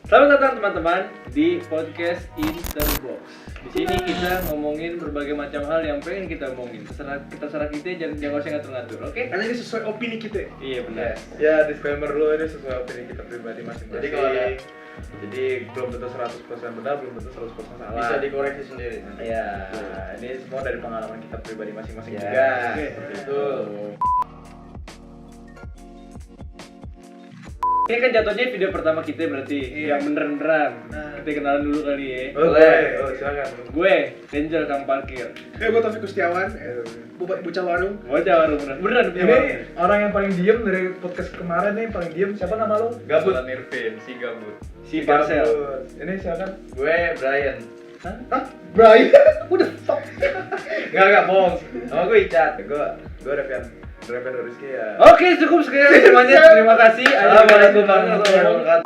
Selamat datang teman-teman di podcast Interbox. Di sini kita ngomongin berbagai macam hal yang pengen kita omongin. Terserah kita, jangan usah ngatur-ngatur, oke? Karena ini sesuai opini kita. Iya benar. Ya, disclaimer dulu ini sesuai opini kita pribadi masing-masing. Jadi kalau ada Jadi belum tentu 100% benar, belum tentu 100% salah. bisa dikoreksi sendiri. Ya, ini semua dari pengalaman kita pribadi masing-masing Ya, juga. oke. Seperti itu. Ini kan jatuhnya video pertama kita berarti Iya. yang beneran. Nah. Kita kenalan dulu kali ya. Boleh. Oh, silakan. Gue, Angel Kang Parkir. Gue Taufik Kustiawan, bocah warung. Wajah baru beneran. Ini orang yang paling diem dari podcast kemarin nih, paling diem. Siapa nama lo? Gabut Irvin, si gabut. si Parcel. Ini silakan. Gue Brian. Hah? Brian? Udah stop. Enggak bohong. Nama gue Icat. Gue Revian Rizky ya. Oke, cukup sekian semuanya. Terima kasih. Assalamualaikum warahmatullahi wabarakatuh.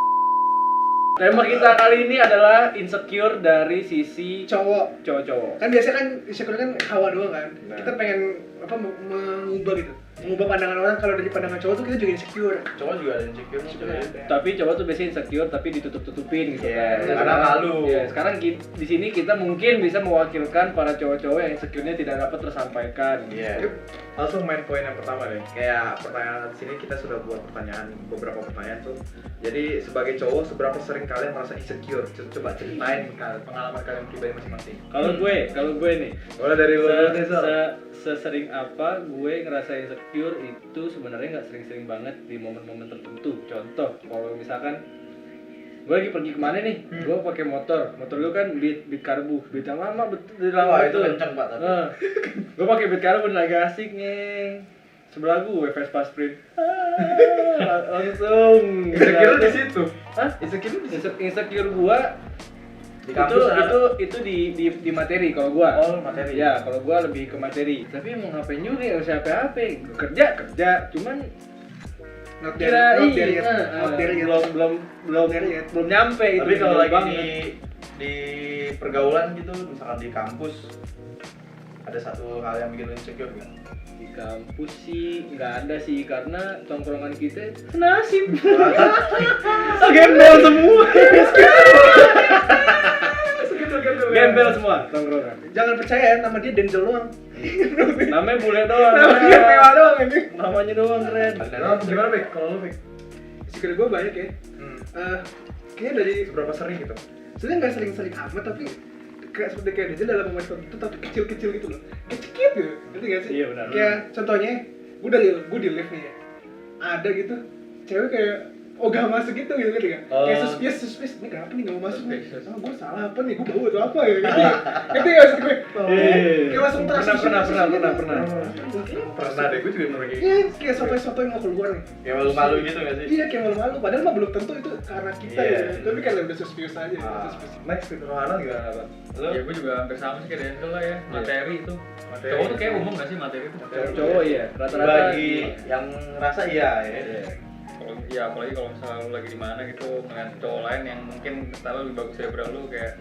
Tema kita kali ini adalah insecure dari sisi Cowok. cowok-cowok. Kan biasanya kan insecure kan hawa doang kan. Nah. Kita pengen mengubah gitu. Mengubah pandangan orang kalau dari pandangan cowok tuh kita juga insecure. Cowok juga ada insecure nih coba. Tapi cowok tuh biasanya insecure tapi ditutup-tutupin gitu Iya, kan. karena malu. Ya, sekarang di sini kita mungkin bisa mewakilkan para cowok-cowok yang insecure-nya tidak dapat tersampaikan. Iya. Yuk, langsung main poin yang pertama nih. Kayak pertanyaan sini kita sudah buat beberapa pertanyaan tuh. Jadi sebagai cowok seberapa sering kalian merasa insecure? Coba ceritain pengalaman kalian pribadi masing-masing. Kalau gue nih, Mulai dari lu dulu deh, Sal. sesering apa gue ngerasa insecure itu sebenarnya nggak sering-sering banget di momen-momen tertentu. Contoh, kalau misalkan gue lagi pergi kemana nih, gue pakai motor gue kan beat karbu, beat yang lama betul Wah, itu kenceng Pak tapi. gue pakai beat karbu lagi asik nih. Sebelah gue Vespa Sprint. Langsung. Insecure di situ. Hah? Insecure di situ. Insecure gue Di kampus itu di materi kalau gua. Oh, materi. Ya, kalau gua lebih ke materi. Tapi mau ngapain juga ya, usah apa-apa. Kerja, cuman Not kira there yet. Not there yet. belum nyampe itu. Tapi kalau jauh lagi banget. di pergaulan gitu, misalkan di kampus ada satu hal yang bikin lu insecure nggak? Di kampus sih nggak ada sih karena tongkrongan kita senasib. Gembel semua. Gembel semua tongkrongan. Jangan percaya nama dia Denzel doang. Namanya bule doang. Namanya mewah doang ini. Namanya doang keren. Nah, gimana, Pik? Kalau lu, Pik? Insecure gue banyak ya. Kayaknya dari Seberapa sering gitu? sebenarnya nggak sering-sering amat tapi kayak seperti kayak Denzel dalam momen tertentu tapi kecil-kecil gitu loh. Kecil gitu. Ngerti nggak sih? Iya, benar. Kayak contohnya, gue di lift nih ya. Ada gitu cewek kayak ogah masuk gitu kan? Kayak suspicious, ini kenapa nih nggak mau masuk nih? Oh, gue salah apa nih? Gue bau atau apa ya? Ngerti nggak sih gue? Kayak langsung terasa Pernah. Pernah deh, gue juga pernah kayak gitu. Iya, kayak sotoy mau keluar nih. Kayak malu-malu gitu nggak sih? Iya, kayak malu-malu. Padahal mah belum tentu itu karena kita Iya. ya. Tapi kan udah suspicious aja. Suspicious. Next, Pik. Rohana gimana, Bang? Lu Ya gue juga hampir sama sih kayak Denzel lah ya, materi itu. Materi. Cowok tuh kayak umum gak sih materi itu? Cowok iya, rata-rata bagi yang ngerasa iya ya. Kalau ya apalagi kalau misalnya lu lagi di mana gitu ngeliat cowok lain yang mungkin style lebih bagus daripada lu kayak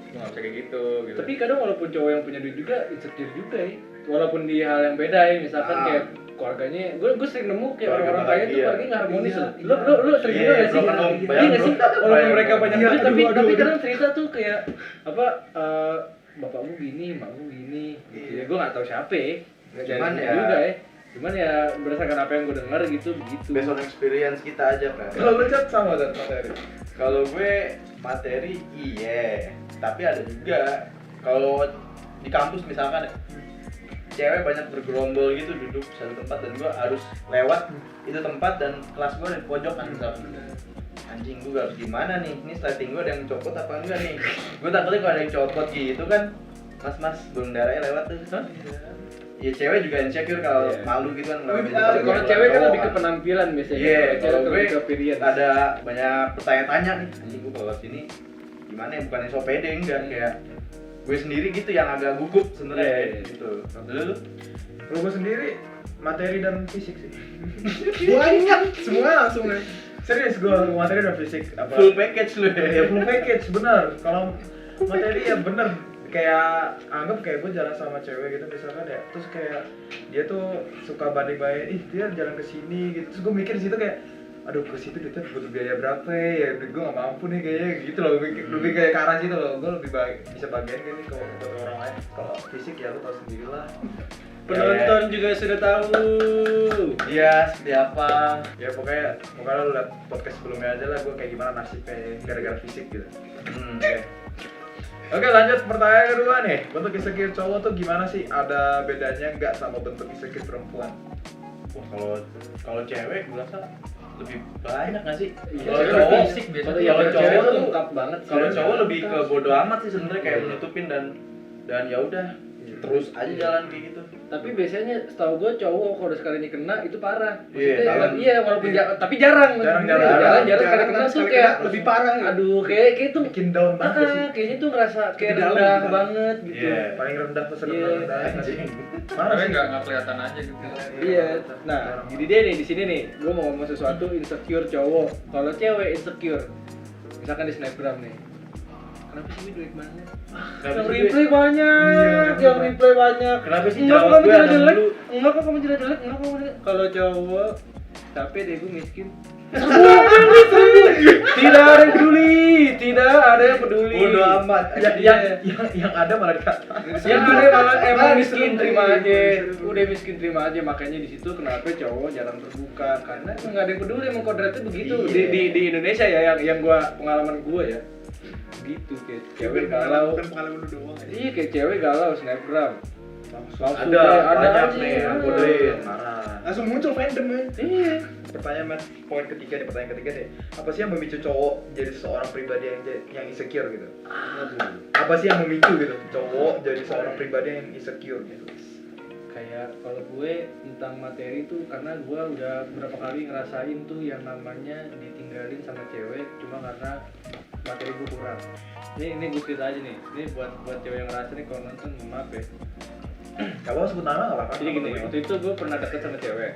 lu nggak bisa kayak gitu. Tapi kadang walaupun cowok yang punya duit juga insecure juga ya. Walaupun di hal yang beda ya, misalkan kayak keluarganya, gue sering nemu kayak Keluarga orang-orang kaya tuh bahagia. keluarganya nggak harmonis Iya, loh. Lu sering juga nggak sih? broken home, Iya banyak nggak sih? bro. Walaupun Banyak mereka bro. banyak Iya, duit, aduh. tapi kadang cerita tuh kayak apa? Bapakmu gini, makmu gini. Gitu ya, gue nggak tahu siapa ya. Nggak Cuman jadi ya- juga ya. Cuman ya berdasarkan apa yang gue dengar gitu begitu. Based on experience kita aja kan. Kalau lu Cat sama dan materi. Kalau gue materi iya, tapi ada juga kalau di kampus misalkan cewek banyak bergerombol gitu duduk satu tempat dan gue harus lewat itu tempat dan kelas gue ada di pojokan misalkan. Anjing gue harus gimana nih? Ini sliding gue ada yang copot apa enggak nih? Gue takutnya kalau ada yang copot gitu kan, mas belum darahnya lewat tuh. Hah? Ya cewek juga insecure kalau Iya. malu gitu kan. Kalau cewek kan lebih ke penampilan biasanya. Iya, Kalau kalau cewek gue lebih ke appearance. ada banyak bertanya-tanya nih. Anjing gue bawa sini gimana ya? Bukan so pede enggak kayak gue sendiri gitu yang agak gugup sebenarnya Iya. gitu. Lu Kalau gue sendiri, materi dan fisik sih. Banyak semua langsung ya. Serius, gue materi dan fisik. Apa? full package lu Ya ya. full package, bener. Kalau materi ya bener. Kayak anggap kayak gue jalan sama cewek gitu misalkan ya, terus kayak dia tuh suka banding-banding, ih dia jalan ke sini gitu. Terus gue mikir di situ kayak aduh ke situ duitnya butuh biaya berapa ya, duit gue nggak mampu nih kayaknya gitu loh, lebih kayak ke arah situ loh. Gue lebih bisa bagian gini kalau buat orang lain. Kalau fisik ya lu tau sendiri lah. Penonton juga sudah tahu. Iya, seperti apa? Ya pokoknya lu liat podcast sebelumnya aja lah gue kayak gimana nasibnya gara-gara fisik gitu. Oke, lanjut pertanyaan kedua nih. Bentuk insecure cowok tuh gimana sih? Ada bedanya nggak sama bentuk insecure perempuan? Wah, kalau cewek gue rasa lebih banyak nggak sih? Iya, Kalau cewek cowok, fisik biasanya. Kalau kalau cewek cowok tuh tuh lengkap banget. kalau cowok lebih ke bodo amat sih sebenarnya, kayak menutupin dan ya udah terus aja jalan kayak gitu. Tapi biasanya setahu gue cowok kalau udah sekali kena itu parah. Iya, Maksudnya, tahu. iya walaupun tapi jarang. Jarang sekali kena tuh kayak lebih parah ya. aduh kayak itu Bikin down banget sih. kayaknya tuh ngerasa kayak Di dalam, rendah di dalam. banget gitu. Iya. Paling rendah pesan Iya. rendah anjing. Mana Tapi sih? nggak kelihatan aja gitu. Iya. Nah, jadi dia nih di sini nih, gue mau ngomong sesuatu insecure cowok. Kalau cewek insecure, misalkan di snapgram nih, kenapa sih duit banget? Yang replay banyak, yang replay banyak. Kenapa sih Enggak jerawat kamu gue ada jelek, dulu? enggak kok kamu jelek, enggak kamu jelek. Kalau cowok, capek deh gue miskin. Tidak ada yang peduli, tidak ada yang peduli. Bodo amat. Yang ada malah dikata. Yang ada malah emang miskin terima aja, udah miskin terima aja. Makanya di situ kenapa cowok jarang terbuka, karena emang nggak ada yang peduli, emang kodratnya begitu. Di Indonesia ya, yang gua pengalaman gua ya gitu, kayak cewek galau. Bukan pengalaman lu doang. Iya, kayak cewek galau snapgram. Langsung Ada kayak banyak aja, nih yang ada. bodohin. Marah. Langsung muncul fandom ya. Iya. Pertanyaan Mas, poin ketiga nih, pertanyaan ketiga nih. Apa sih yang memicu cowok jadi seorang pribadi yang insecure gitu? Apa sih yang memicu gitu cowok jadi seorang pribadi yang insecure gitu? Kayak kalau gue tentang materi tuh karena gue udah beberapa kali ngerasain tuh yang namanya ditinggalin sama cewek cuma karena materi gue kurang. Ini gue cerita aja nih. Ini buat cewek yang ngerasa nih kalau nonton maaf ya. Gak apa-apa sebut nama gak apa-apa. Jadi gini, waktu itu gue pernah deket sama cewek.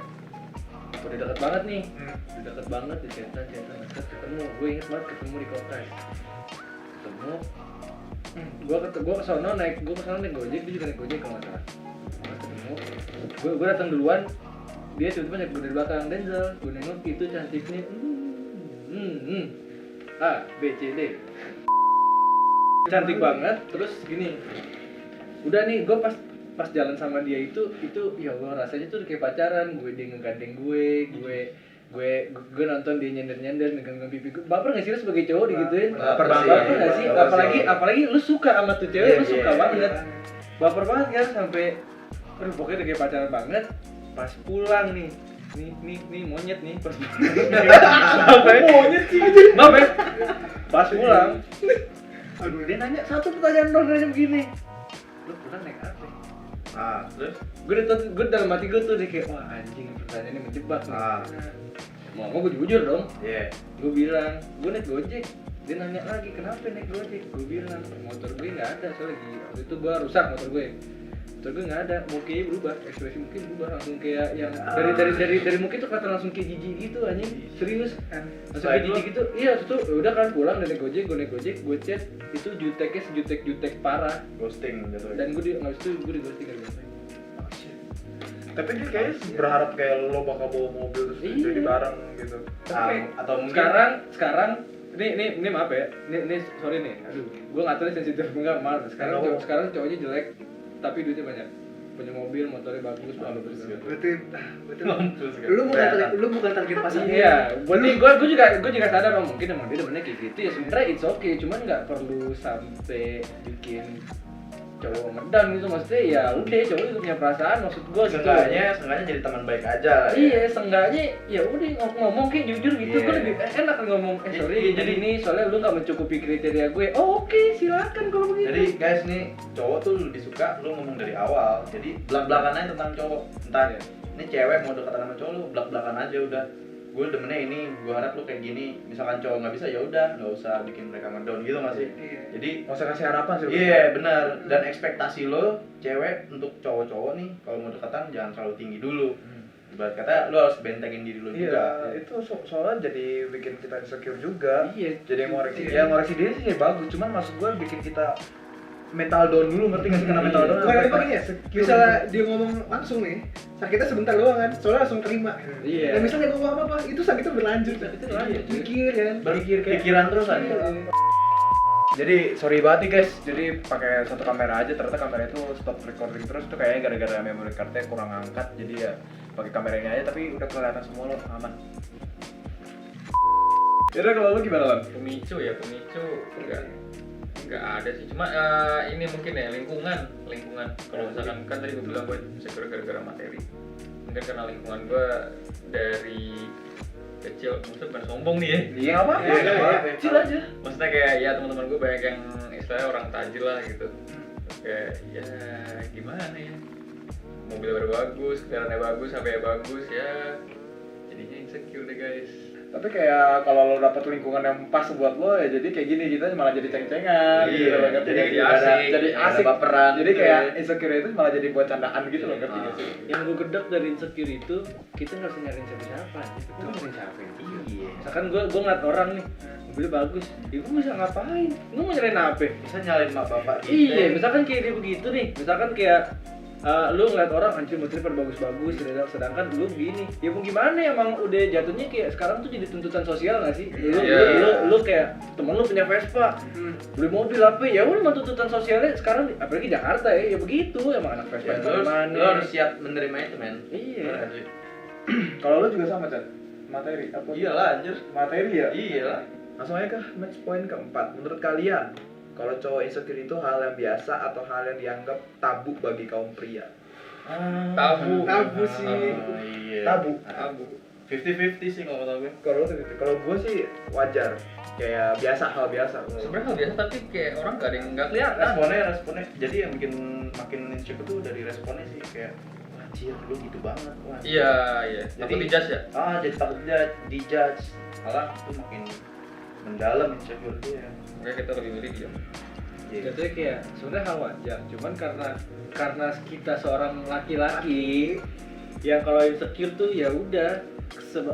Udah deket banget nih. Udah deket banget di chatan deket ketemu. Gue inget banget ketemu di Kokai. Ketemu. Gue kesana naik Gojek, dia juga naik Gojek kalau nggak salah. Ketemu. Gue datang duluan. Dia tiba-tiba naik gue dari belakang Denzel. Gue nengok itu cantiknya. A, B, C, D. Cantik banget. Terus gini. Udah nih, gue pas jalan sama dia itu ya Allah rasanya tuh kayak pacaran. Dia ngegandeng gue nonton dia nyender megang pipi gue. Baper nggak sih lu sebagai cowok digituin? Baper sih. Baper nggak sih? Baper sih. Apalagi lu suka sama tuh cewek, Iya, lu suka iya, banget. iya. Baper banget kan sampai aduh pokoknya udah kayak pacaran banget. Pas pulang nih monyet nih pas monyet sih maaf ya. Pas pulang aduh dia nanya satu pertanyaan dong, nanya begini, lu pulang naik apa? Terus Gue dalam hati gue tuh deh kayak wah anjing pertanyaannya menjebak nih. Mau gue jujur dong. iya. Gue bilang gue naik Gojek. Dia nanya lagi kenapa naik Gojek? Gue bilang motor gue nggak ada soalnya lagi waktu itu gue rusak motor gue nggak ada. Mukanya berubah, ekspresi mungkin berubah langsung kayak yang dari muka tuh kata langsung kayak jijik gitu anjing, serius langsung kayak jijik gitu. Iya tuh udah kan pulang dari Gojek, gue chat itu juteknya sejutek parah Ghosting gitu. dan gue nggak itu gue di ghosting kan. Tapi dia kayaknya berharap kayak lo bakal bawa mobil terus Iya. jadi bareng gitu. Atau mungkin sekarang ini maaf ya, ini sorry nih, aduh, gue nggak tahu ini sensitif enggak maaf. Sekarang cowoknya jelek, tapi duitnya banyak, punya mobil, motornya bagus, bagus. Berarti mampus kan. lu bukan target pasarnya. Iya, gue juga sadar mungkin emang dia bener kayak gitu ya. Sebenarnya it's okay, cuman nggak perlu sampai bikin cowok ngedown gitu, maksudnya ya udah cowok itu punya perasaan, maksud gue gitu. Seenggaknya jadi teman baik aja lah. Iya, seenggaknya ya udah ngomong kayak jujur gitu. Iya. Gue lebih enak ngomong sorry Iya, jadi ini soalnya lu nggak mencukupi kriteria gue. Oh, oke, silakan kalau begitu. Jadi guys nih, cowok tuh lebih suka lu ngomong dari awal. Jadi belak-belakan aja tentang cowok. Entah ini cewek mau dekat sama cowok, lu belak-belakan aja udah. Gue demennya ini, gue harap lu kayak gini. Misalkan cowok nggak bisa ya udah, nggak usah bikin mereka ngedown gitu nggak sih? Iya. Jadi Nggak usah kasih harapan sih. iya benar. Dan ekspektasi lo cewek untuk cowok-cowok nih kalau mau dekatan jangan terlalu tinggi dulu. Ibarat kata lo harus bentengin diri lo juga. Iya, itu soalnya jadi bikin kita insecure juga. Iya. Jadi ngoreksi, Iya. ya ngoreksi diri sih bagus, cuman maksud gue bikin kita mental down dulu, ngerti nggak sih kena mental down? Bukan sampai apa gini ya, insecure. misalnya dia ngomong langsung nih, sakitnya sebentar doang kan, soalnya langsung terima. Iya. Dan misalnya ngomong apa-apa, itu sakitnya berlanjut. Sakitnya berlanjut, cuy. Mikir kan. Berpikir kayak Pikiran terus kan. Jadi sorry banget nih guys, jadi pakai satu kamera aja, ternyata kamera itu stop recording terus tuh kayaknya gara-gara memory cardnya kurang angkat, jadi ya pakai kamera ini aja tapi udah kelihatan semua loh, aman. Kira kalau lu gimana Lan? Pemicu nggak ada sih, cuma ini mungkin ya lingkungan kalau misalkan kan tadi gue bilang gue insecure gara-gara materi, mungkin karena lingkungan gue dari kecil, maksudnya bukan sombong nih ya, Iya apa? Kecil aja. maksudnya kayak ya teman-teman gue banyak yang istilahnya orang tajir lah gitu, kayak ya gimana ya, mobil baru bagus, kendaraannya bagus, HP-nya bagus ya, jadinya insecure deh guys. Tapi kayak kalau lo dapet lingkungan yang pas buat lo ya jadi kayak gini kita malah jadi ceng-cengan gitu loh, ngerti jadi nggak sih? asik, jadi ada asik baperan jadi gitu kayak ya. insecure itu malah jadi buat candaan gitu loh, ngerti nggak sih? Yang gue gedek dari insecure itu, kita nggak usah nyariin siapa-siapa, kita nyariin siapa ya? Iya. Misalkan gue ngeliat orang nih, mobilnya bagus, ya gue bisa ngapain? Gue mau nyariin apa? Bisa nyalain mak bapak gitu. Iya, misalkan kayak dia begitu nih, misalkan kayak lu ngeliat orang anjir motornya pada bagus-bagus, sedangkan lu begini, ya mau gimana ya, emang udah jatuhnya kayak sekarang tuh jadi tuntutan sosial nggak sih? Lu kayak temen lu punya Vespa, beli mobil apa ya, udah tuntutan sosialnya sekarang, apalagi Jakarta ya begitu, emang anak Vespa Ya, lu mana? harus siap menerima itu men. Iya. Kalau lo juga sama Chan? Materi apa? Iyalah anjir. Materi ya? Iyalah. Langsung aja ke match point keempat. Menurut kalian, kalau cowok insecure itu hal yang biasa atau hal yang dianggap tabu bagi kaum pria? Tabu sih. Oh, iya. Tabu. 50-50 sih kalau tau gue. Kalau gue sih wajar, kayak biasa, hal biasa. Sebenarnya hal biasa tapi kayak orang nggak ada yang nggak kelihatan. Responnya jadi yang bikin makin insecure tuh dari responnya sih kayak anjir lu gitu banget. Wah. Iya. Takut Jadi- dijudge ya. Jadi takut dijudge. Malah itu makin mendalam insecure dia. Makanya kita lebih milih diam. Jatuhnya kayak sebenarnya hal wajar, cuman karena kita seorang laki-laki yang kalau insecure tuh ya udah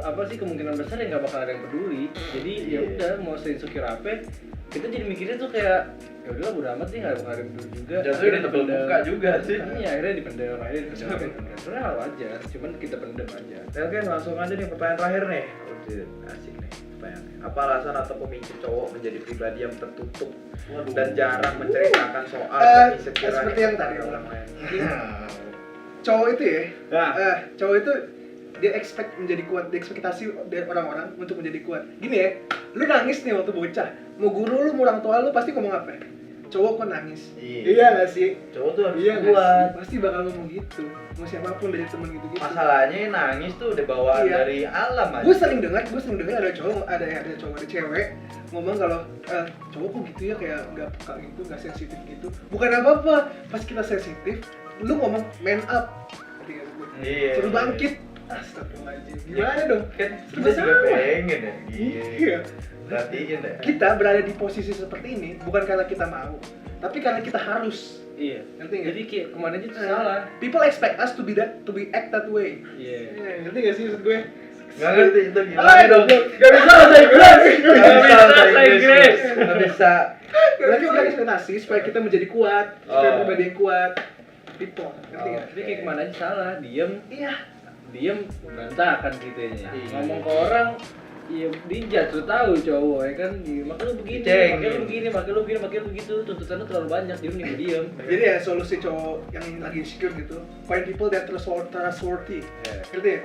apa sih kemungkinan besar ya nggak bakal ada yang peduli, jadi ya udah mau insecure apa kita jadi mikirnya tuh kayak ya udah bodo amat nih, nggak bakal ada yang peduli juga. Jatuhnya udah tebel muka juga sih. Iya, akhirnya dipendam, sebenarnya hal wajar, cuman kita pendam aja. Oke, langsung aja nih pertanyaan terakhir nih. Asik nih pertanyaannya. Apa alasan atau pemicu cowok menjadi pribadi yang tertutup dan jarang menceritakan soal insecure seperti yang tadi. orang lain? Cowok itu ya, Nah. cowok itu dia expect menjadi kuat, dia ekspektasi dari orang-orang untuk menjadi kuat. Gini ya, lu nangis nih waktu bocah, mau guru lu, mau orang tua lu pasti ngomong apa? Cowok kok nangis? Iya. Gak sih? Cowok tuh harus Iya nggak kuat. sih? Pasti bakal ngomong gitu. Mau siapapun dari temen gitu-gitu. Masalahnya nangis tuh udah bawaan Iya. dari alam aja. Gue sering dengar ada cowok, ada cowok, ada cewek ngomong kalau cowok kok gitu ya, kayak nggak peka gitu, nggak sensitif gitu. Bukan apa-apa, pas kita sensitif, lu ngomong man up. Iya. Suruh bangkit. Astagfirullahaladzim. Gimana dong? Kan kita Serba juga salah. pengen ya. Iya. Perhatiin deh. Kita berada di posisi seperti ini bukan karena kita mau, tapi karena kita harus. Iya. Ngerti nggak? Jadi kayak kemana aja tuh salah. People expect us to be act that way. Iya. Ngerti gak sih maksud gue? Nggak ngerti itu gimana Ayo dong. Gak bisa bahasa Inggris. Nggak bisa bahasa Inggris. Nggak bisa. Berarti kita ekspektasi supaya kita menjadi kuat, supaya Oh. pribadi yang kuat. People, ngerti gak? Jadi kayak kemana aja salah, diem berantakan kitanya. Iya. Ngomong ke orang, iya dijat, lu tahu cowok ya kan, makanya lu begini, Dicengin. makanya lu begini, makanya lu begitu, tuntutan lu terlalu banyak, dia mending diem. Jadi ya solusi cowok yang lagi insecure gitu, find people that trustworthy. Ngerti ya?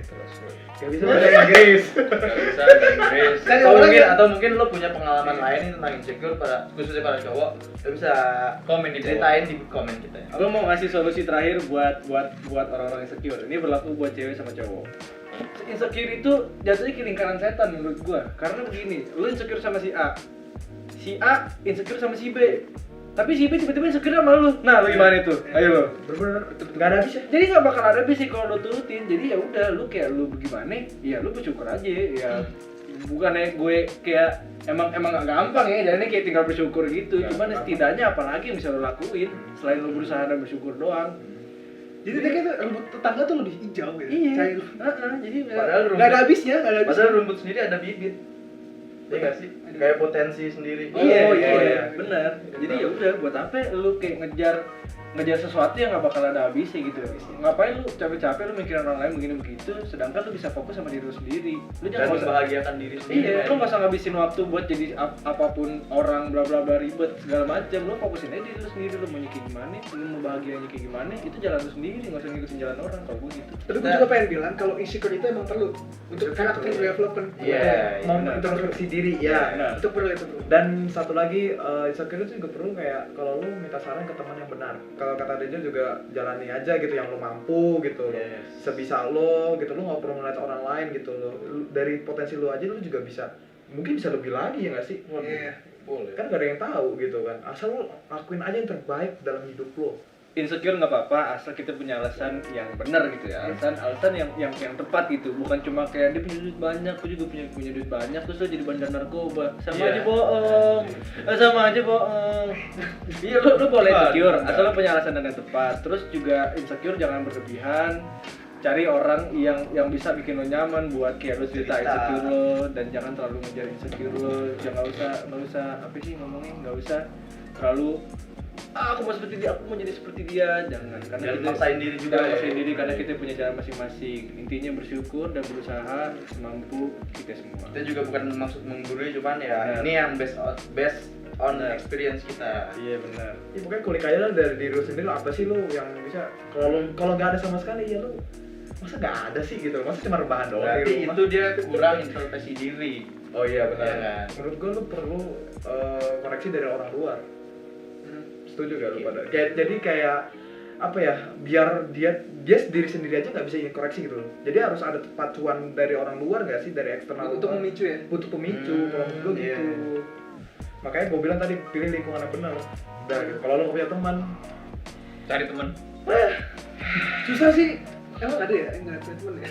Gak bisa bahasa Inggris. Nggak bisa bahasa Inggris. Kan Atau orang mungkin yang- atau mungkin lo punya pengalaman lain nih tentang insecure khususnya para cowok, lo bisa Komen di bawah. ceritain di komen kita ya. Gue mau ngasih solusi terakhir buat orang-orang insecure. Ini berlaku buat cewek sama cowok. Insecure itu jatuhnya ke lingkaran setan menurut gua. Karena begini, lu insecure sama si A insecure sama si B. Tapi si B tiba-tiba insecure sama lu. Nah, lu gimana itu? Ayo lu. Bener-bener nggak ada habisnya. Jadi nggak bakal ada habis sih kalau lu turutin. Jadi ya udah, lu kayak lu bagaimana? Ya lu bersyukur aja ya. Bukannya gue kayak emang gak gampang ya, jadi kayak tinggal bersyukur gitu. Gak Cuman gampang. setidaknya apalagi yang bisa lu lakuin selain lu berusaha dan bersyukur doang. Jadi dia kayak rumput tetangga tuh lebih hijau gitu. Iya. Cair. Jadi Padahal Gak ada habisnya, gak ada habisnya. Padahal rumput sendiri ada bibit. Iya nggak sih? Kayak potensi sendiri. Iya, benar. Jadi ya udah, buat apa lu kayak ngejar sesuatu yang nggak bakal ada habisnya gitu. Ngapain lu capek-capek lu mikirin orang lain begini begitu, sedangkan lu bisa fokus sama diri lu sendiri. Lu Dan jangan membahagiakan diri sendiri. Iya, lu nggak usah ngabisin waktu buat jadi apapun orang bla bla bla ribet segala macam. Lu fokusin aja diri lu sendiri, lu mau kayak gimana, lu mau bahagianya kayak gimana, itu jalan lu sendiri, nggak usah ngikutin jalan orang kalau gue gitu. Tapi gue juga pengen bilang kalau insecure itu emang perlu untuk karakter development. Iya, mau benar. introspeksi diri ya. Benar. Itu perlu itu. Dan satu lagi, insecure itu juga perlu kayak kalau lu minta saran ke teman yang benar. Kalau kata Dejo juga jalani aja gitu yang lu mampu gitu loh. Yes. Sebisa lo gitu, lu nggak perlu ngeliat orang lain gitu loh. Dari potensi lu aja lu juga mungkin bisa lebih lagi ya nggak sih? Iya. Boleh. Kan gak ada yang tahu gitu kan. Asal lu lakuin aja yang terbaik dalam hidup lo. Insecure nggak apa-apa asal kita punya alasan yang benar gitu ya, alasan yang tepat gitu, bukan cuma kayak dia punya duit banyak, aku juga punya duit banyak terus lo jadi bandar narkoba, sama aja bohong, iya lo boleh insecure asal lo punya alasan yang tepat. Terus juga insecure jangan berlebihan, cari orang yang bisa bikin lo nyaman buat kayak lo cerita insecure lo, dan jangan terlalu ngejar insecure lo. Jangan nggak usah apa sih ngomongnya, nggak usah terlalu aku mau seperti dia, aku mau jadi seperti dia, jangan, karena Jangan kita maksain diri juga jangan ya. maksain diri karena kita punya jalan masing-masing. Intinya bersyukur dan berusaha semampu kita semua. Kita juga bukan maksud menggurui, cuman ya Benar. ini yang based on Benar. experience kita. Iya benar. Ya pokoknya kulik aja lah dari diri lu sendiri, lo apa sih lu yang bisa. Kalau nggak ada sama sekali ya lu masa nggak ada sih gitu, masa cuma rebahan doang di Berarti rumah. itu dia kurang introspeksi diri. Oh iya benar. Iya kan? Menurut gua lu perlu koreksi dari orang luar. Setuju gak lu pada? Jadi kayak apa ya, biar dia diri sendiri aja nggak bisa koreksi gitu loh. Jadi harus ada pacuan dari orang luar nggak sih, dari eksternal Untuk luar. memicu ya. Butuh pemicu, kalau menurut gua Iya. gitu. Makanya gua bilang tadi pilih lingkungan yang benar. Udah gitu. Kalau lu nggak punya teman, Cari teman. Susah sih. Emang ada ya? Enggak ada temen ya?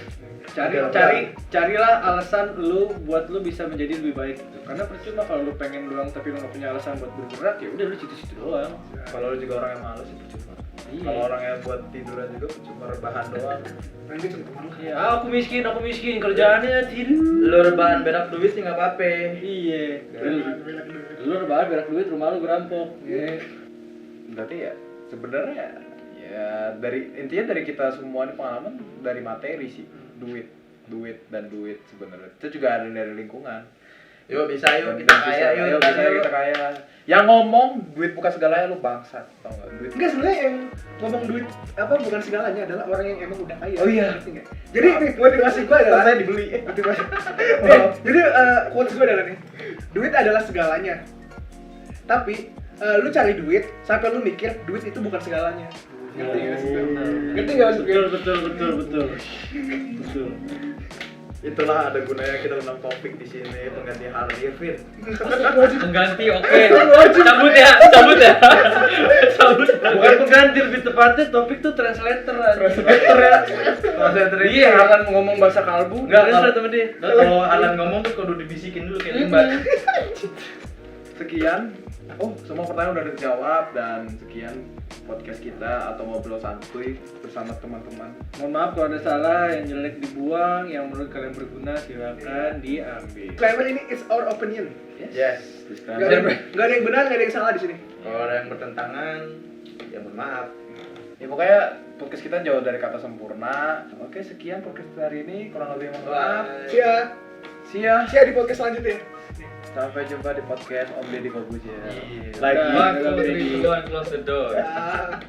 Carilah alasan lu buat lu bisa menjadi lebih baik gitu. Karena percuma kalau lu pengen doang tapi lu nggak punya alasan buat bergerak, ya udah lu situ-situ doang. kalau lu juga orang yang malas ya percuma. Iya. Kalau orang yang buat tiduran juga percuma, rebahan doang. Nanti cuma teman lu. Iya, aku miskin, kerjaannya tidur. Lu rebahan berak duit sih nggak apa-apa. Iya. Lu rebahan berak duit, rumah lu gerampok. Iya. Berarti ya sebenarnya ya intinya dari kita semua ini pengalaman dari materi sih, duit sebenarnya itu juga ada dari lingkungan. Yuk bisa yuk Dan kita kaya bisa, yuk. bisa kita kaya. Yang ngomong duit bukan segalanya lu bangsat, tau nggak? Duit Enggak, sebenarnya yang ngomong duit apa bukan segalanya adalah orang yang emang udah kaya. Oh iya. Ngerti nggak? Jadi nih, motivasi gue adalah saya dibeli. motivasi. Nih, jadi quotes gue adalah nih, duit adalah segalanya. Tapi lu cari duit sampai lu mikir duit itu bukan segalanya. Ngerti nggak sih? Ngerti nggak maksud gue? Betul. Itulah ada gunanya kita undang topik di sini, pengganti Harley Fit. Pengganti, oke. Cabut ya. Bukan pengganti, lebih tepatnya topik tuh translator lah. Translator ya. Translator ini Iya, akan ngomong bahasa kalbu. Enggak, Translate sama dia. Kalau Alan ngomong tuh kudu dibisikin dulu kayak limbat. sekian. Oh, semua pertanyaan udah dijawab, dan sekian podcast kita atau ngobrol santuy bersama teman-teman. Mohon maaf kalau ada salah, yang jelek dibuang, yang menurut kalian berguna silakan diambil. Disclaimer ini is our opinion. Yes. Nggak ada yang benar, nggak ada yang salah di sini. Kalau ada yang bertentangan, ya mohon maaf. Ya pokoknya podcast kita jauh dari kata sempurna. Oke, sekian podcast hari ini, kurang lebih mohon maaf. See ya. See ya. See ya di podcast selanjutnya. Sampai jumpa di podcast Om Deddy Bagus ya. Iya. Lagi. Lock the door and close the door. Ah.